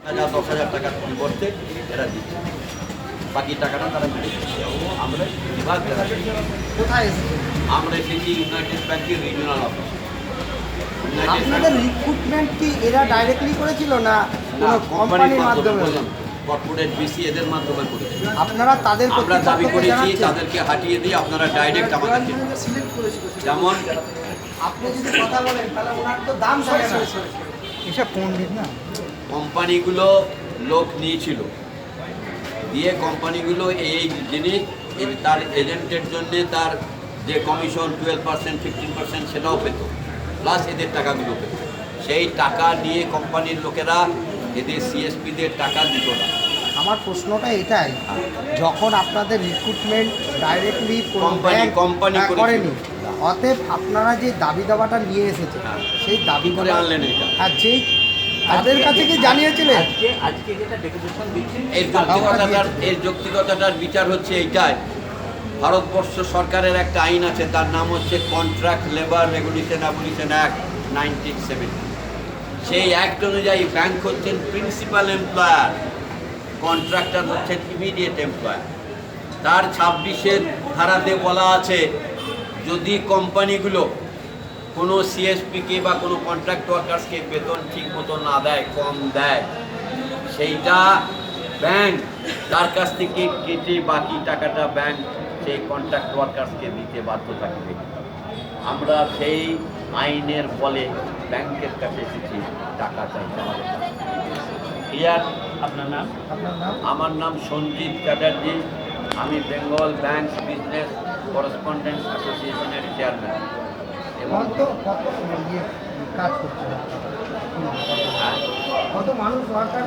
10,000 টাকার পরিবর্তে এরা দিচ্ছে, বাকি টাকাটা তারা আমরা বিভাগ কোথায় এসেছে? আমরা এসেছি ইউনাইটেড ব্যাংকের রিজিওনাল অফিস। আপনাদের রিক্রুটমেন্ট কি এরা ডাইরেক্টলি করেছিল না কোনো কোম্পানির মাধ্যমে? কর্পোরেট বিসি এদের মাধ্যমে করেছি। আপনারা তাদের আমরা দাবি করেছি জানাচ্ছেন? তাদেরকে হাঁটিয়ে দিয়ে আপনারা ডাইরেক্ট আমাদের যেমন আপনি যদি কথা বলেন তাহলে ওনার তো দাম থাকে না। এসব পণ্ডিত না। কোম্পানিগুলো লোক নিয়েছিল, দিয়ে কোম্পানিগুলো এই জিনিস তার এজেন্টের জন্যে তার যে কমিশন 12% 15% সেটাও পেত, প্লাস এদের টাকাগুলো পেত। সেই টাকা নিয়ে কোম্পানির লোকেরা এদের সিএসপিদের টাকা দিত না। আমার প্রশ্নটা এটাই, যখন আপনাদের রিক্রুটমেন্ট ডাইরেক্টলি কোম্পানি করেনি, অতএব আপনারা যে দাবি দাবাটা নিয়ে এসেছে সেই দাবি করে আনলেন এটা। আর যেই তাদের কাছে কি জানিয়েছিলেন? এর যৌক্তিকতাটার বিচার হচ্ছে এইটাই, ভারতবর্ষ সরকারের একটা আইন আছে, তার নাম হচ্ছে contract labour regulation abolition act 1970। সেই অ্যাক্ট অনুযায়ী ব্যাংক হচ্ছেন প্রিন্সিপাল এমপ্লয়ার, কন্ট্রাক্টর হচ্ছেন ইমিডিয়েট এমপ্লয়ার। তার 26-এর ধারাতে বলা আছে, যদি কোম্পানিগুলো কোনো সিএসপিকে বা কোনো কন্ট্রাক্ট ওয়ার্কার্সকে বেতন ঠিক মতো না দেয়, কম দেয়, সেইটা ব্যাংক তার কাছ থেকে কেটে বাকি টাকাটা ব্যাংক সেই কন্ট্রাক্ট ওয়ার্কার্সকে দিতে বাধ্য থাকবে। আমরা সেই আইনের বলে ব্যাংকের কাছে এসেছি টাকা চাইতে। ক্লিয়ার? আপনার নাম? আমার নাম সঞ্জিত চ্যাটার্জি, আমি বেঙ্গল ব্যাংক বিজনেস করেসপন্ডেন্ট অ্যাসোসিয়েশনের চেয়ারম্যান। এবং কাজ করছে কত মানুষ ওয়ার্কার?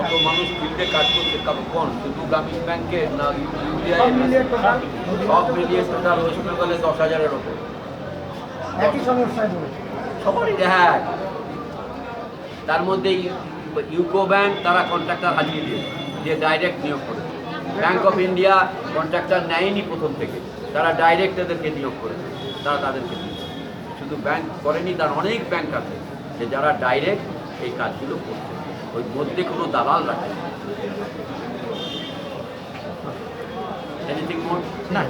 কত মানুষ ফিল্ডে কাজ করছে, কোন শুধু গ্রামীণ ব্যাংকে না ইউটিআই সব মিলিয়ে টোটাল ওয়েস্ট বেঙ্গলে 10,000-এর ওপর। একই সমস্যায় পড়েছে সবারই হ্যাঁ। তার মধ্যে ইউকো ব্যাংক তারা কন্ট্রাক্টর হারিয়ে দিয়েছে, যে ডাইরেক্ট নিয়োগ করেছে। ব্যাংক অফ ইন্ডিয়া কন্ট্রাক্টর নেয়নি প্রথম থেকে, তারা ডাইরেক্ট এদেরকে নিয়োগ করেছে, তারা তাদেরকে দিয়েছে। শুধু ব্যাংক করেনি, তার অনেক ব্যাংক আছে যে যারা ডাইরেক্ট এই কাজগুলো করছে, ওই মধ্যে কোনো দালাল রাখে। এনিথিং মোর? না।